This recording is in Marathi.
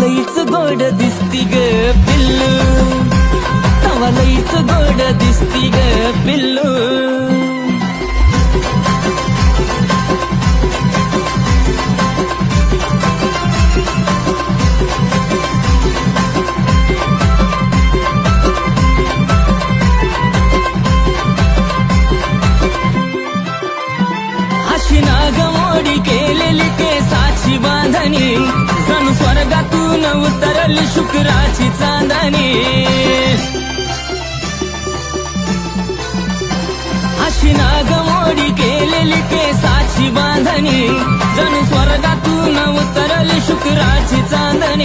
लईच गोड दिसती ग पिल्लू, तवा लईच गोड दिसती ग पिल्लू. अशी नागमोडी केलेली केसाची बांधणी, जणू स्वर्गातून उतरली शुक्राची चांदणी. अशी नागमोडी केलेली केसाची बांधणी, जणू स्वर्गातून उतरली शुक्राची चांदणी.